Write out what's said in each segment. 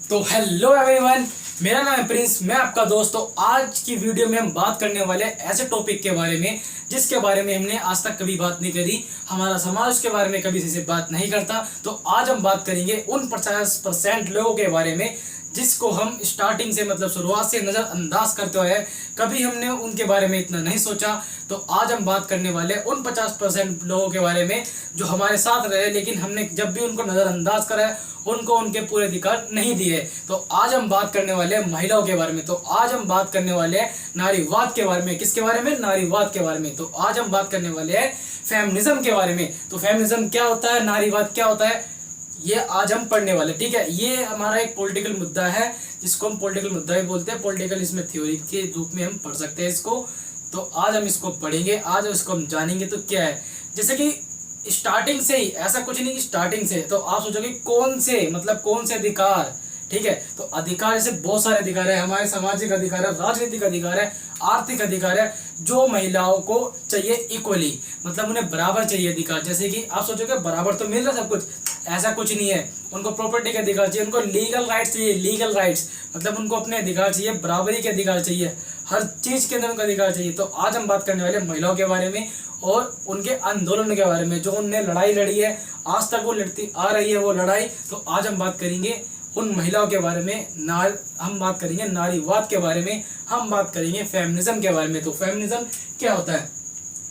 तो hello everyone, मेरा नाम है प्रिंस, मैं आपका दोस्त। तो आज की वीडियो में हम बात करने वाले ऐसे टॉपिक के बारे में जिसके बारे में हमने आज तक कभी बात नहीं करी। हमारा समाज उसके बारे में कभी किसी से बात नहीं करता। तो आज हम बात करेंगे उन 50% लोगों के बारे में जिसको हम स्टार्टिंग से मतलब शुरुआत से नज़रअंदाज करते हुए कभी हमने उनके बारे में इतना नहीं सोचा। तो आज हम बात करने वाले उन 50% लोगों के बारे में जो हमारे साथ रहे, लेकिन हमने जब भी उनको नज़रअंदाज करा है उनको उनके पूरे अधिकार नहीं दिए। तो आज हम बात करने वाले हैं महिलाओं के बारे में। तो आज हम बात करने वाले हैं नारीवाद के बारे में। किसके बारे में? नारीवाद के बारे में। तो आज हम बात करने वाले हैं फेमिनिज्म के बारे में। तो फेमिनिज्म क्या होता है, नारीवाद क्या होता है, ये आज हम पढ़ने वाले। ठीक है, ये हमारा एक पॉलिटिकल मुद्दा है जिसको हम पॉलिटिकल मुद्दा भी बोलते हैं। पॉलिटिकल इसमें थ्योरी के रूप में हम पढ़ सकते हैं इसको। तो आज हम इसको पढ़ेंगे, आज इसको हम जानेंगे। तो क्या है, जैसे कि स्टार्टिंग से ही ऐसा कुछ नहीं कि स्टार्टिंग से तो आप सोचोगे कौन से मतलब कौन से अधिकार। ठीक है, तो अधिकार जैसे बहुत सारे अधिकार है, हमारे सामाजिक अधिकार है, राजनीतिक अधिकार है, आर्थिक अधिकार है, जो महिलाओं को चाहिए इक्वली, मतलब उन्हें बराबर चाहिए अधिकार। जैसे कि आप सोचोगे बराबर तो मिल रहा सब कुछ, ऐसा कुछ नहीं है। उनको प्रॉपर्टी के अधिकार चाहिए, उनको लीगल राइट्स चाहिए, लीगल राइट्स मतलब उनको अपने अधिकार चाहिए, बराबरी के अधिकार चाहिए, हर चीज के अंदर उनका अधिकार चाहिए। तो आज हम बात करने वाले महिलाओं के बारे में और उनके आंदोलन के बारे में, जो उनने लड़ाई लड़ी है, आज तक वो लड़ती आ रही है वो लड़ाई। तो आज हम बात करेंगे उन महिलाओं के बारे में, हम बात करेंगे नारीवाद के बारे में, हम बात करेंगे फेमिनिज्म के बारे में। तो फेमिनिज्म क्या होता है?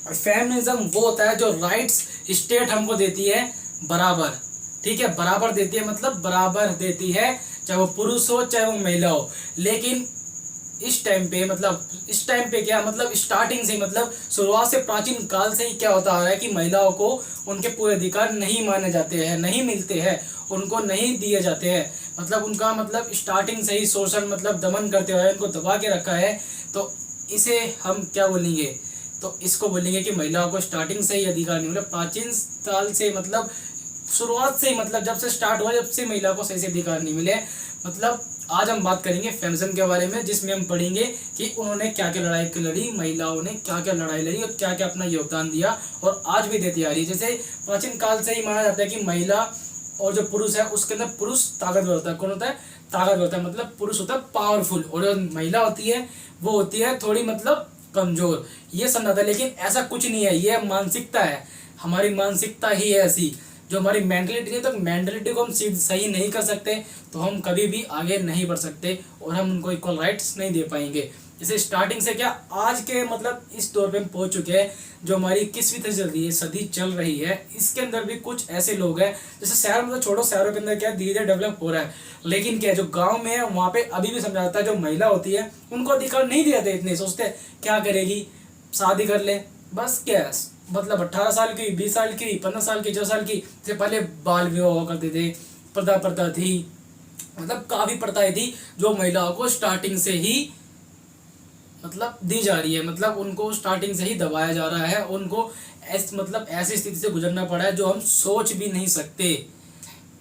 फेमिनिज्म वो होता है जो राइट्स स्टेट हमको देती है बराबर। ठीक है, बराबर देती है मतलब बराबर देती है, चाहे वो पुरुष हो चाहे वो महिला हो। लेकिन इस टाइम पे क्या मतलब स्टार्टिंग से मतलब शुरुआत से प्राचीन काल से ही क्या होता आ रहा है कि महिलाओं को उनके पूरे अधिकार नहीं माने जाते हैं, नहीं मिलते हैं, उनको नहीं दिए जाते हैं। मतलब उनका मतलब स्टार्टिंग से ही शोषण मतलब दमन करते हुए उनको दबा के रखा है। तो इसे हम क्या बोलेंगे? तो इसको बोलेंगे कि महिलाओं को स्टार्टिंग से ही अधिकार नहीं मिले, प्राचीन काल से मतलब शुरुआत से ही मतलब जब से स्टार्ट हुआ जब से महिला को सही से अधिकार नहीं मिले। मतलब आज हम बात करेंगे फेमिनिज्म के बारे में, जिसमें हम पढ़ेंगे कि उन्होंने क्या क्या लड़ाई लड़ी, महिलाओं ने क्या क्या लड़ाई लड़ी और क्या क्या अपना योगदान दिया और आज भी देती आ रही है। जैसे प्राचीन काल से ही माना जाता है कि महिला और जो पुरुष है उसके अंदर पुरुष ताकतवर होता है। कौन होता है? ताकतवर होता है, मतलब पुरुष होता है पावरफुल और जो महिला होती है वो होती है थोड़ी मतलब कमजोर। ये समझाता है, लेकिन ऐसा कुछ नहीं है, ये मानसिकता है, हमारी मानसिकता ही है ऐसी। जो हमारी मेंटलिटी है, तो मेंटलिटी को हम सही नहीं कर सकते तो हम कभी भी आगे नहीं बढ़ सकते और हम उनको इक्वल राइट्स नहीं दे पाएंगे। जैसे स्टार्टिंग से क्या आज के मतलब इस दौर पे हम पहुंच चुके हैं, जो हमारी 21वीं सदी चल रही है, इसके अंदर भी कुछ ऐसे लोग हैं। जैसे शहर में तो छोड़ो, शहरों के अंदर क्या धीरे धीरे डेवलप हो रहा है, लेकिन क्या जो गाँव में है वहाँ पे अभी भी समझा जाता है जो महिला होती है उनको अधिकार नहीं दिए जाते। इतने सोचते क्या करेगी, शादी कर ले बस, क्या मतलब 18 साल की, 20 साल की, 15 साल की, 14 साल की से पहले बाल विवाह हुआ करते थे, प्रथा थी, मतलब काफी प्रथाएं थी जो महिलाओं को स्टार्टिंग से ही मतलब दी जा रही है। मतलब उनको स्टार्टिंग से ही दबाया जा रहा है, उनको मतलब ऐसी स्थिति से गुजरना पड़ा है जो हम सोच भी नहीं सकते।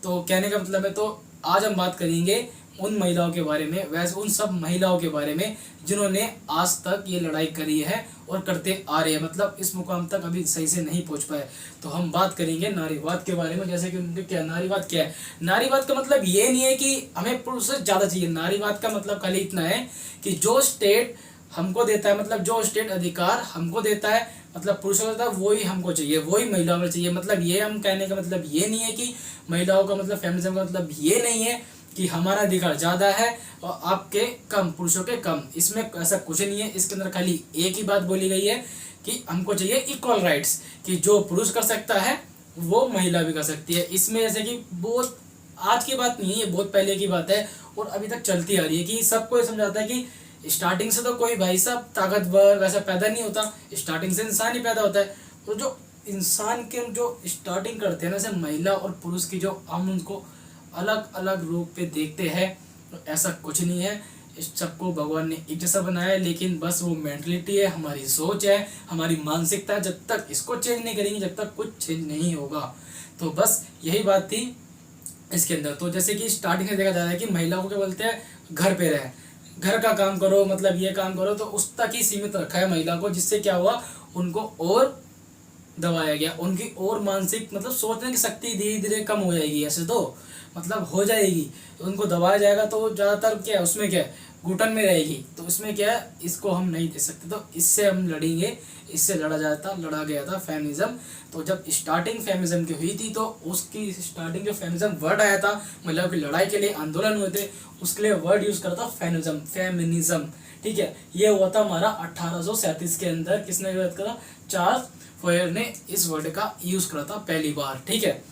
तो कहने का मतलब है, तो आज हम बात करेंगे उन महिलाओं के बारे में, वैसे उन सब महिलाओं के बारे में जिन्होंने आज तक ये लड़ाई करी है और करते आ रहे हैं, मतलब इस मुकाम तक अभी सही से नहीं पहुंच पाए। तो हम बात करेंगे नारीवाद के बारे में। जैसे कि उनके क्या नारीवाद क्या है? नारीवाद का मतलब ये नहीं है कि हमें पुरुष से ज़्यादा चाहिए। नारीवाद का मतलब खाली इतना है कि जो स्टेट हमको देता है, मतलब जो स्टेट अधिकार हमको देता है, मतलब पुरुषों को देता है, वही हमको चाहिए, वही महिलाओं को चाहिए। मतलब ये हम कहने का मतलब ये नहीं है कि महिलाओं का मतलब फेमिनिज्म का मतलब ये नहीं है कि हमारा अधिकार ज़्यादा है और आपके कम, पुरुषों के कम। इसमें ऐसा कुछ नहीं है। इसके अंदर खाली एक ही बात बोली गई है कि हमको चाहिए इक्वल राइट्स, कि जो पुरुष कर सकता है वो महिला भी कर सकती है। इसमें जैसे कि बहुत आज की बात नहीं है, ये बहुत पहले की बात है और अभी तक चलती आ रही है कि सबको ये समझाता है कि स्टार्टिंग से तो कोई भाई साहब ताकतवर वैसा पैदा नहीं होता, स्टार्टिंग से इंसान ही पैदा होता है। तो जो इंसान के जो स्टार्टिंग करते हैं ना, जैसे महिला और पुरुष की जो हम उनको अलग अलग रूप पे देखते हैं, तो ऐसा कुछ नहीं है। इस सबको भगवान ने एक जैसा बनाया है, लेकिन बस वो मेंटलिटी है, हमारी सोच है, हमारी मानसिकता है। जब तक इसको चेंज नहीं करेंगे जब तक कुछ चेंज नहीं होगा। तो बस यही बात थी इसके अंदर। तो जैसे कि स्टार्टिंग से देखा जा रहा है कि महिला को क्या बोलते हैं, घर पे रहे, घर का काम करो, मतलब ये काम करो, तो उस तक ही सीमित रखा है महिला को, जिससे क्या हुआ उनको और दबाया गया, उनकी और मानसिक मतलब सोचने की शक्ति धीरे धीरे कम हो जाएगी। ऐसे तो मतलब हो जाएगी, तो उनको दबाया जाएगा तो वो ज़्यादातर क्या है उसमें क्या है घुटन में रहेगी, तो इसमें क्या है इसको हम नहीं दे सकते, तो इससे हम लड़ेंगे। इससे लड़ा गया था फेमिनिज्म। तो जब स्टार्टिंग फेमिनिज्म की हुई थी तो उसकी स्टार्टिंग जो फेमिनिज्म वर्ड आया था महिलाओं की लड़ाई के लिए आंदोलन हुए थे, उसके लिए वर्ड यूज करा था फेमिनिज्म। ठीक है, ये हुआ था हमारा 1837 के अंदर। किसने यूज करा? चार्ल्स फॉयर ने इस वर्ड का यूज करा था पहली बार। ठीक है,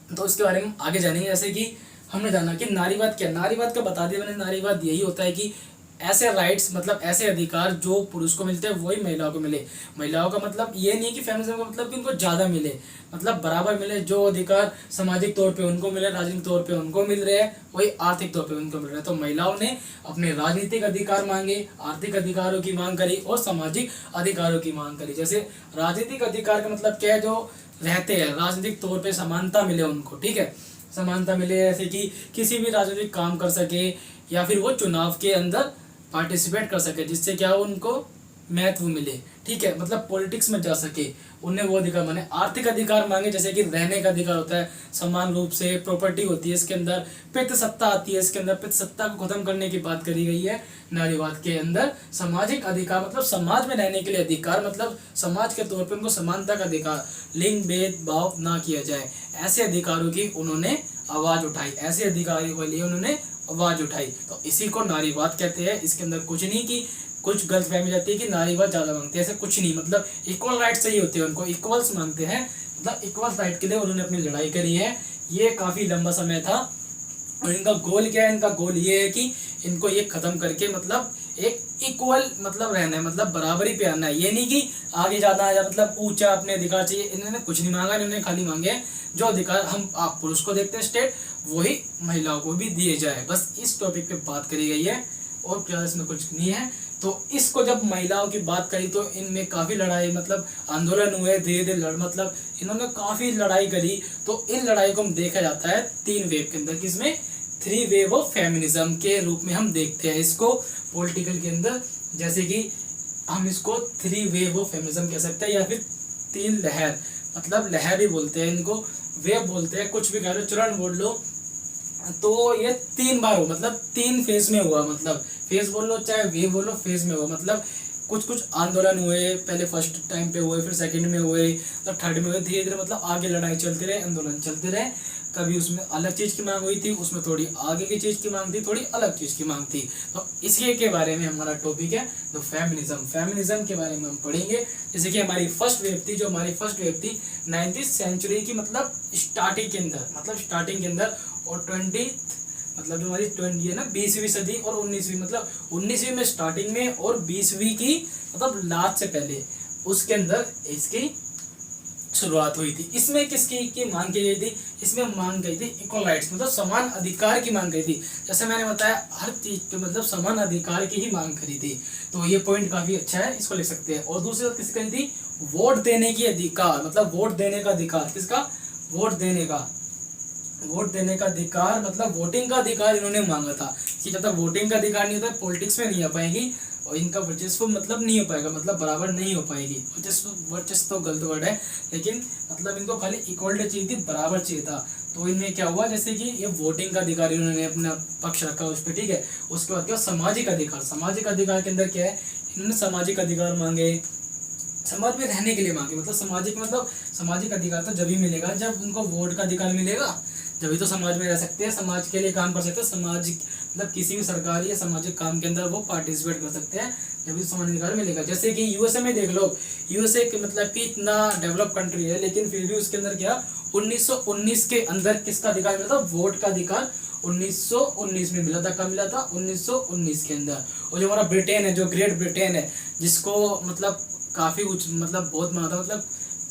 तो इसके बारे में आगे जानेंगे। जैसे कि हमने जाना कि नारीवाद क्या, नारीवाद का बता दिया मैंने। नारीवाद यही होता है कि ऐसे राइट्स मतलब ऐसे अधिकार जो पुरुष को मिलते हैं वही महिलाओं को मिले। महिलाओं का मतलब ये नहीं कि फेमिनिज्म का मतलब कि उनको ज़्यादा मिले, मतलब बराबर मिले। जो अधिकार सामाजिक तौर पे उनको मिले, राजनीतिक तौर पे उनको मिल रहे हैं, वही आर्थिक तौर पे उनको मिल रहे हैं। तो महिलाओं ने अपने राजनीतिक अधिकार मांगे, आर्थिक अधिकारों की मांग करी और सामाजिक अधिकारों की मांग करी। जैसे राजनीतिक अधिकार का मतलब क्या है, जो रहते हैं राजनीतिक तौर पे समानता मिले उनको। ठीक है, समानता मिले, ऐसे कि किसी भी राजनीतिक काम कर सके या फिर वो चुनाव के अंदर पार्टिसिपेट कर सके, जिससे क्या हो उनको महत्व मिले। ठीक है, मतलब पॉलिटिक्स में जा सके, उन्हें वो अधिकार माने। आर्थिक अधिकार मांगे, जैसे कि रहने का अधिकार होता है समान रूप से, प्रॉपर्टी होती है इसके अंदर, पितृ सत्ता आती है इसके अंदर, पितृ सत्ता को खत्म करने की बात करी गई है नारीवाद के अंदर। सामाजिक अधिकार मतलब समाज में रहने के लिए अधिकार, मतलब समाज के तौर पर उनको समानता का अधिकार, लिंग भेदभाव ना किया जाए, ऐसे अधिकारों की उन्होंने आवाज उठाई, ऐसे अधिकारों के लिए उन्होंने आवाज उठाई। तो इसी को नारीवाद कहते हैं। इसके अंदर कुछ नहीं कि कुछ गलत फहमी जाती है कि नारीवाद ज्यादा मांगते हैं, ऐसा कुछ नहीं। मतलब इक्वल राइट चाहिए होते हैं उनको, इक्वल्स मांगते हैं, मतलब इक्वल राइट के लिए उन्होंने अपनी लड़ाई करी है। ये काफी लंबा समय था और इनका गोल क्या है? इनका गोल ये है कि इनको ये खत्म करके मतलब एक इक्वल मतलब रहना है, मतलब बराबरी पे आना है। ये नहीं कि आगे जाना है या मतलब ऊंचा अपने अधिकार चाहिए, इन्होंने कुछ नहीं मांगा। इन्होंने खाली मांगे जो अधिकार हम आप पुरुष को देखते हैं स्टेट, वही महिलाओं को भी दिए जाए। बस इस टॉपिक पे बात करी गई है और क्या इसमें कुछ नहीं है। तो इसको जब महिलाओं की बात करी तो इनमें काफ़ी लड़ाई मतलब आंदोलन हुए, धीरे धीरे मतलब इन्होंने काफ़ी लड़ाई करी। तो इन लड़ाई को हम देखा जाता है 3 वेव के अंदर, किसमें? 3 वेव ऑफ फेमिनिज्म के रूप में हम देखते हैं इसको पॉलिटिकल के अंदर। जैसे कि हम इसको 3 वेव ऑफ फेमिनिज्म कह सकते हैं या फिर 3 लहर, मतलब लहर भी बोलते हैं इनको, वेव बोलते हैं, कुछ भी कह लो, चरण बोल लो। तो ये 3 बार हो, मतलब 3 फेज में हुआ, मतलब फेज बोल लो चाहे वेव बोलो, फेज में हुआ। मतलब कुछ आंदोलन हुए, पहले फर्स्ट टाइम पे हुए, फिर सेकंड में हुए, मतलब थर्ड में हुए, धीरे धीरे मतलब आगे लड़ाई चलते रहे, आंदोलन चलते रहे। कभी उसमें अलग चीज़ की मांग हुई थी, उसमें थोड़ी आगे की चीज़ की मांग थी, थोड़ी अलग चीज़ की मांग थी। तो इसी के बारे में हमारा टॉपिक है तो फेमिनिज्म के बारे में हम पढ़ेंगे। जैसे कि हमारी फर्स्ट वेव थी, जो हमारी फर्स्ट वेव थी 19th सेंचुरी की, मतलब स्टार्टिंग के अंदर और 20 मतलब जो हमारी 20 है ना 20वीं सदी और 19वीं, मतलब 19वीं में स्टार्टिंग में और 20वीं की मतलब लास्ट से पहले, उसके अंदर इसकी शुरुआत हुई थी। इसमें किसकी की मांग की गई थी? इसमें मांग गई थी इक्वल राइट्स, मतलब समान अधिकार की मांग गई थी। जैसे मैंने बताया हर चीज पे मतलब समान अधिकार की ही मांग करी थी। तो ये पॉइंट काफी अच्छा है, इसको लिख सकते हैं। और दूसरी बात किसकी करी थी? वोट देने की अधिकार, मतलब वोट देने का अधिकार। किसका? वोट देने का अधिकार, मतलब वोटिंग का अधिकार इन्होंने मांगा था कि जब तक वोटिंग का अधिकार नहीं होता पॉलिटिक्स में नहीं आ पाएंगी और इनका वर्चस्व मतलब नहीं हो पाएगा, मतलब बराबर नहीं हो पाएगी। वर्चस्व तो गलत वर्ड है, लेकिन मतलब इनको खाली इक्वलिटी चाहिए थी, बराबर चाहिए था। तो इनमें क्या हुआ, जैसे कि ये वोटिंग का अधिकार इन्होंने अपना पक्ष रखा उस पर, ठीक है। उसके बाद क्या? सामाजिक अधिकार के अंदर क्या है? इन्होंने सामाजिक अधिकार मांगे, समाज में रहने के लिए मांगे। मतलब सामाजिक अधिकार तो जब ही मिलेगा जब उनको वोट का अधिकार मिलेगा, जब तो समाज में रह सकते हैं, समाज के लिए काम कर सकते हैं, सामाजिक मतलब किसी भी सरकारी या सामाजिक काम के अंदर वो पार्टिसिपेट कर सकते हैं, जब भी समाज अधिकार मिलेगा। जैसे कि यूएसए में देख लो, यूएसए के मतलब कि इतना डेवलप कंट्री है, लेकिन फिर भी उसके अंदर क्या 1919 के अंदर किसका अधिकार मिला था? वोट का अधिकार 1919 में मिला था। कब मिला था? 1919 के अंदर। और जो हमारा ब्रिटेन है, जो ग्रेट ब्रिटेन है, जिसको मतलब काफी उच्च मतलब बहुत माना था, मतलब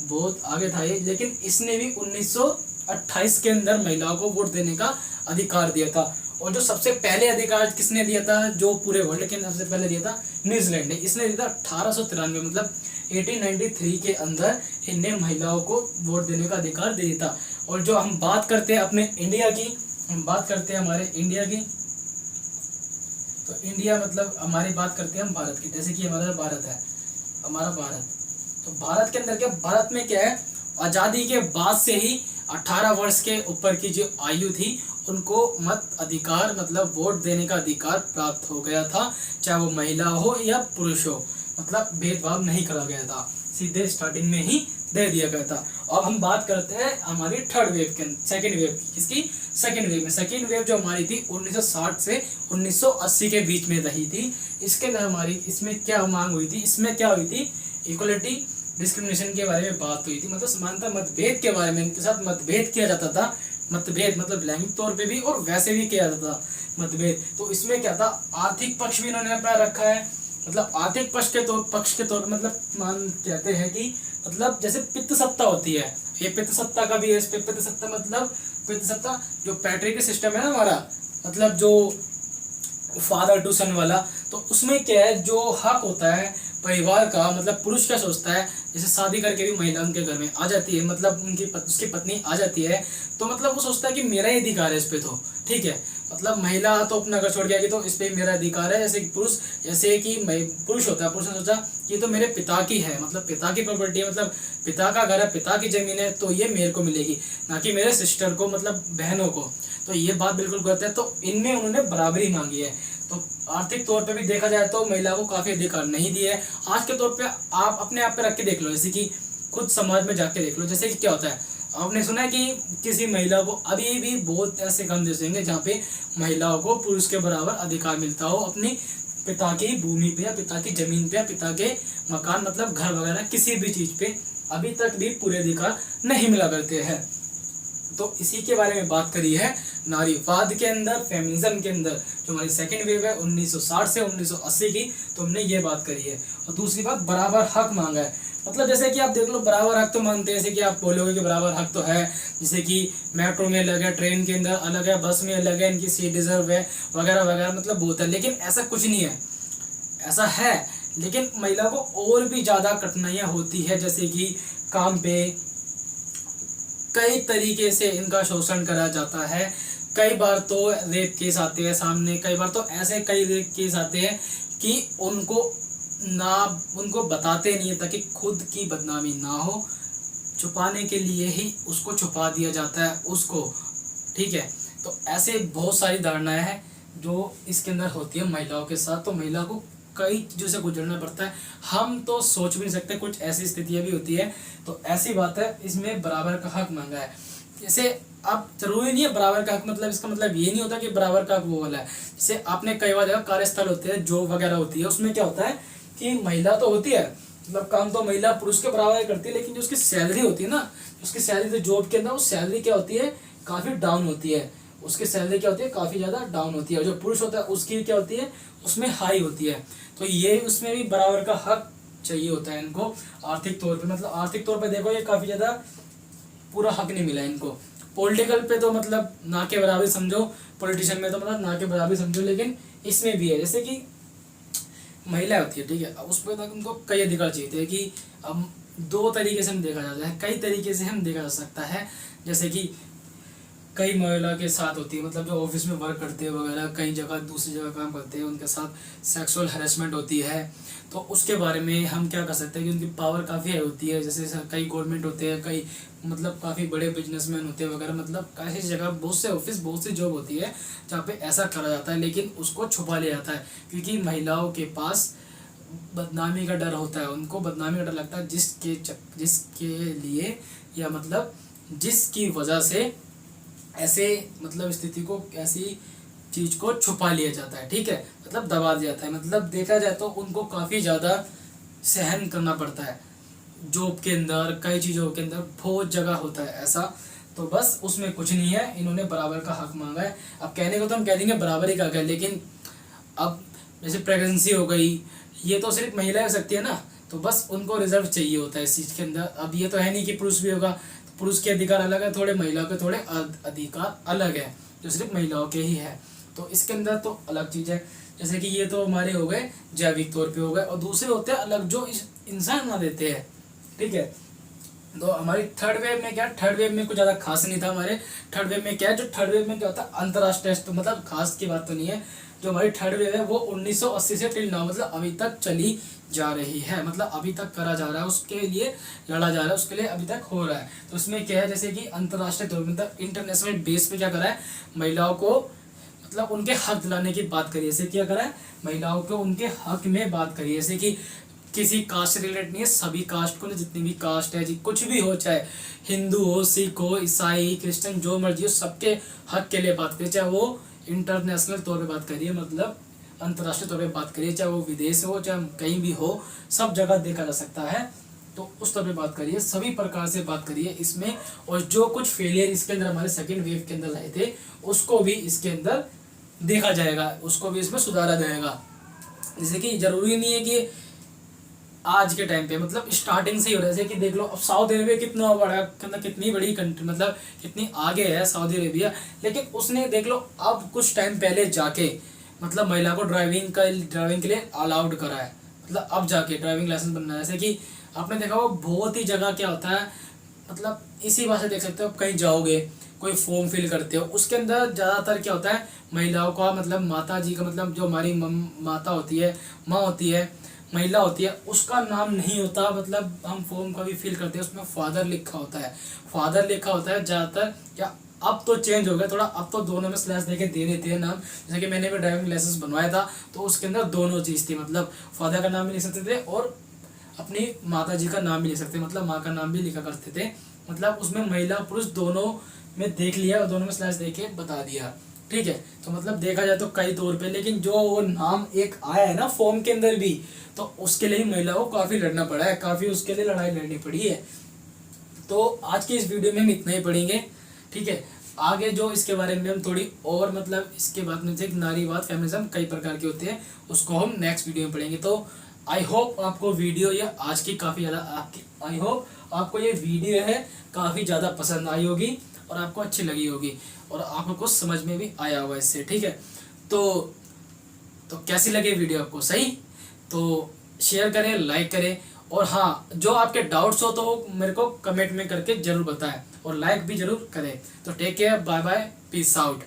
बहुत आगे था ये, लेकिन इसने भी 1928 के अंदर महिलाओं को वोट देने का अधिकार दिया था। और जो सबसे पहले अधिकार किसने दिया था, जो पूरे वर्ल्ड के अंदर सबसे पहले दिया था? न्यूजीलैंड ने। इसने दिया था 1893, मतलब 1893 के अंदर इनने महिलाओं को वोट देने का अधिकार दे दिया था। और जो हम बात करते हैं अपने इंडिया की, हम बात करते हैं हमारे इंडिया की, तो इंडिया मतलब हमारी बात करते हैं हम भारत की। जैसे कि हमारा भारत है, हमारा भारत, तो भारत के अंदर क्या, भारत में क्या है, आज़ादी के बाद से ही 18 वर्ष के ऊपर की जो आयु थी उनको मत अधिकार मतलब वोट देने का अधिकार प्राप्त हो गया था, चाहे वो महिला हो या पुरुष हो, मतलब भेदभाव नहीं करा गया था, सीधे स्टार्टिंग में ही दे दिया गया था। अब हम बात करते हैं हमारी थर्ड वेव के, सेकेंड वेव की। इसकी सेकेंड वेव में, सेकेंड वेव जो हमारी थी 1960 से 1980 के बीच में रही थी। इसके अंदर हमारी इसमें क्या मांग हुई थी, इसमें क्या हुई थी, इक्वलिटी डिस्क्रिमिनेशन के बारे में बात हुई थी, मतलब समानता मतभेद के बारे में इनके साथ मतभेद किया जाता था। मतभेद मतलब लैंगिक तौर पे भी और वैसे भी किया जाता था मतभेद। तो इसमें क्या था, आर्थिक पक्ष भी इन्होंने अपना रखा है, मतलब आर्थिक पक्ष के तौर मतलब मान कहते हैं कि मतलब जैसे पितृ सत्ता होती है, ये पितृ सत्ता का भी है। इस पे पितृ सत्ता मतलब पितृ सत्ता जो पैट्रिक सिस्टम है ना हमारा, मतलब जो फादर टू सन वाला, तो उसमें क्या है, जो हक होता है परिवार का, मतलब पुरुष क्या सोचता है, जैसे शादी करके भी महिला उनके घर में आ जाती है, मतलब उसकी पत्नी आ जाती है, तो मतलब वो सोचता है कि मेरा ही अधिकार है इस पे, तो ठीक है, मतलब महिला तो अपना घर छोड़ के आएगी तो इस पे मेरा अधिकार है। जैसे कि पुरुष, जैसे कि पुरुष होता है, पुरुष ने सोचा कि ये तो मेरे पिता की है, मतलब पिता की प्रॉपर्टी है, मतलब पिता का घर है, पिता की जमीन है, तो ये मेरे को मिलेगी, ना कि मेरे सिस्टर को, मतलब बहनों को। तो ये बात बिल्कुल गलत है। तो इनमें उन्होंने बराबरी मांगी है। तो आर्थिक तौर पे भी देखा जाए तो महिला को काफी अधिकार नहीं दिए है। आज के तौर पे आप अपने आप पे रख के देख लो, जैसे कि खुद समाज में जाके देख लो, जैसे कि क्या होता है, आपने सुना है कि किसी महिला को, अभी भी बहुत ऐसे कम देश होंगे जहाँ पे महिलाओं को पुरुष के बराबर अधिकार मिलता हो अपनी पिता की भूमि पे या पिता की जमीन पे या पिता के मकान, मतलब घर वगैरह किसी भी चीज पे अभी तक भी पूरे अधिकार नहीं मिला करते हैं। तो इसी के बारे में बात करी है नारीवाद के अंदर, फेमिनिज्म के अंदर, जो हमारी सेकेंड वेव है 1960 से 1980 की, तो हमने ये बात करी है। और दूसरी बात, बराबर हक मांगा है, मतलब जैसे कि आप देख लो, बराबर हक तो मानते हैं, जैसे कि आप बोलोगे कि बराबर हक तो है, जैसे कि मेट्रो में अलग है, ट्रेन के अंदर अलग है, बस में अलग है, इनकी सीट रिजर्व है वगैरह वगैरह, मतलब बहुत है, लेकिन ऐसा कुछ नहीं है। ऐसा है लेकिन महिला को और भी ज़्यादा कठिनाइयाँ होती है, जैसे कि काम पे कई तरीके से इनका शोषण करा जाता है। कई बार तो रेप केस आते हैं सामने, कई बार तो ऐसे कई रेप केस आते हैं कि उनको बताते नहीं है ताकि खुद की बदनामी ना हो, छुपाने के लिए ही उसको छुपा दिया जाता है उसको, ठीक है। तो ऐसे बहुत सारी धारणाएं हैं जो इसके अंदर होती है महिलाओं के साथ। तो महिला को कई चीज़ों से गुजरना पड़ता है, हम तो सोच भी नहीं सकते, कुछ ऐसी स्थितियां भी होती है। तो ऐसी बात है, इसमें बराबर का हक मांगा है। जैसे आप जरूरी नहीं है बराबर का हक, मतलब इसका मतलब ये नहीं होता कि बराबर का हक वो वाला है। जैसे आपने कई बार देखा, कार्यस्थल होते हैं, जॉब वगैरह होती है, उसमें क्या होता है कि महिला तो होती है, मतलब काम तो महिला पुरुष के बराबर करती है, लेकिन जो उसकी सैलरी होती है ना, उसकी सैलरी तो जॉब के अंदर वो सैलरी क्या होती है, काफ़ी डाउन होती है। उसकी सैलरी क्या होती है, काफ़ी ज़्यादा डाउन होती है। और जो पुरुष होता है उसकी क्या होती है, उसमें हाई होती है। तो ये उसमें भी बराबर का हक चाहिए होता है इनको आर्थिक तौर पे, मतलब आर्थिक तौर पे देखो ये काफ़ी ज़्यादा पूरा हक नहीं मिला इनको। पॉलिटिकल पे तो मतलब ना के बराबर समझो, पॉलिटिशियन में तो मतलब ना के बराबर समझो, लेकिन इसमें भी है। जैसे कि महिला होती है, ठीक है, अब उस पर तक उनको कई अधिकार चाहिए थे कि अब दो तरीके से हम देखा जाता है, कई तरीके से हम देखा जा सकता है। जैसे कि कई महिला के साथ होती है, मतलब जो ऑफिस में वर्क करते हैं वगैरह, कई जगह दूसरी जगह काम करते हैं, उनके साथ सेक्सुअल हैरेसमेंट होती है। तो उसके बारे में हम क्या कर सकते हैं कि उनकी पावर काफ़ी हाई होती है। जैसे कई गवर्नमेंट होते हैं, कई मतलब काफ़ी बड़े बिजनेसमैन होते हैं वगैरह, मतलब ऐसी जगह बहुत से ऑफिस, बहुत सी जॉब होती है जहाँ पे ऐसा करा जाता है, लेकिन उसको छुपा लिया जाता है क्योंकि महिलाओं के पास बदनामी का डर होता है। उनको बदनामी का डर लगता है जिसके लिए या मतलब जिसकी वजह से ऐसे मतलब स्थिति को, ऐसी चीज को छुपा लिया जाता है, ठीक है, मतलब दबा दिया जाता है। मतलब देखा जाए तो उनको काफ़ी ज़्यादा सहन करना पड़ता है। जॉब के अंदर, कई चीज़ों के अंदर बहुत जगह होता है ऐसा। तो बस उसमें कुछ नहीं है, इन्होंने बराबर का हक मांगा है। अब कहने को तो हम कह देंगे बराबरी का हक है, लेकिन अब जैसे प्रेगनेंसी हो गई, ये तो सिर्फ महिला हो सकती है ना, तो बस उनको रिजर्व चाहिए होता है इस चीज़ के अंदर। अब ये तो है नहीं कि पुरुष भी होगा, पुरुष के अधिकार अलग है थोड़े, महिलाओं के थोड़े अधिकार अलग है, जो सिर्फ महिलाओं के ही है। तो इसके अंदर तो अलग चीज़ है। जैसे कि ये तो हमारे हो गए जैविक तौर पे हो गए, और दूसरे होते हैं अलग जो इंसान ना देते हैं, ठीक है। तो हमारी थर्ड वेव में क्या, थर्ड वेव में कुछ ज़्यादा खास नहीं था हमारे। थर्ड वेव में क्या है, जो थर्ड वेव में क्या होता है अंतर्राष्ट्रीय, तो मतलब खास की बात तो नहीं है। जो हमारी थर्ड वेव है वो 1980 से टिल नाउ मतलब अभी तक चली जा रही है, मतलब अभी तक करा जा रहा है, उसके लिए लड़ा जा रहा है, उसके लिए अभी तक हो रहा है। तो उसमें क्या है, जैसे कि अंतर्राष्ट्रीय तौर पर मतलब इंटरनेशनल बेस पे क्या करा है, महिलाओं को मतलब उनके हक दिलाने की बात करिए। जैसे क्या करा है, महिलाओं को उनके हक में बात करिए। जैसे कि किसी कास्ट से रिलेटेड नहीं है, सभी कास्ट को, जितनी भी कास्ट है जी, कुछ भी हो, चाहे हिंदू हो, सिख हो, ईसाई, क्रिश्चियन, जो मर्जी हो, सबके हक के लिए बात करिए। चाहे वो इंटरनेशनल तौर पे बात करिए, मतलब अंतर्राष्ट्रीय तौर पे बात करिए, चाहे वो विदेश हो, चाहे कहीं भी हो, सब जगह देखा जा सकता है। तो उस तरह पे बात करिए, सभी प्रकार से बात करिए इसमें। और जो कुछ फेलियर इसके अंदर हमारे सेकेंड वेव के अंदर आए थे, उसको भी इसके अंदर देखा जाएगा, उसको भी इसमें सुधारा जाएगा। जैसे कि जरूरी नहीं है कि आज के टाइम पे मतलब स्टार्टिंग से ही हो रहा है। जैसे कि देख लो अब सऊदी अरेबिया कितना बड़ा, मतलब कितनी बड़ी कंट्री, मतलब कितनी आगे है सऊदी अरेबिया, लेकिन उसने देख लो अब कुछ टाइम पहले जाके मतलब महिला को ड्राइविंग के लिए अलाउड करा है, मतलब अब जाके ड्राइविंग लाइसेंस बनना है। जैसे कि आपने देखा वो बहुत ही जगह क्या होता है, मतलब इसी बात से देख सकते हो, आप कहीं जाओगे कोई फॉर्म फिल करते हो, उसके अंदर ज़्यादातर क्या होता है, महिलाओं का मतलब माता जी का, मतलब जो हमारी माता होती है, माँ होती है, महिला होती है, उसका नाम नहीं होता। मतलब हम फॉर्म का भी फिल करते हैं, उसमें फादर लिखा होता है, फादर लिखा होता है ज़्यादातर। क्या अब तो चेंज हो गया थोड़ा, अब तो दोनों में स्लैश देके दे देते हैं नाम। जैसे कि मैंने भी ड्राइविंग लाइसेंस बनवाया था, तो उसके अंदर दोनों चीज़ थी, मतलब फादर का नाम भी लिख सकते थे और अपनी माता जी का नाम भी लिख सकते, मतलब माँ का नाम भी लिखा करते थे। मतलब उसमें महिला पुरुष दोनों में देख लिया और दोनों में स्लैश देके बता दिया, ठीक है। तो मतलब देखा जाए तो कई तौर पे, लेकिन जो वो नाम एक आया है ना फॉर्म के अंदर भी, तो उसके लिए महिलाओं को काफ़ी लड़ना पड़ा है, काफ़ी उसके लिए लड़ाई लड़नी पड़ी है। तो आज की इस वीडियो में हम इतना ही पढ़ेंगे, ठीक है। आगे जो इसके बारे में हम थोड़ी और मतलब इसके बाद में से नारीवाद, फेमिनिज्म कई प्रकार के होते हैं, उसको हम नेक्स्ट वीडियो में पढ़ेंगे। तो आई होप आपको वीडियो या आज की काफ़ी ज़्यादा आपकी आई होप आपको ये वीडियो है काफ़ी ज़्यादा पसंद आई होगी और आपको अच्छी लगी होगी और आपको कुछ समझ में भी आया होगा इससे, ठीक है। तो कैसी लगी वीडियो आपको, सही? तो शेयर करें, लाइक करें, और हाँ जो आपके डाउट्स हो तो वो मेरे को कमेंट में करके ज़रूर बताएं और लाइक भी ज़रूर करें। तो take care, bye bye, peace out.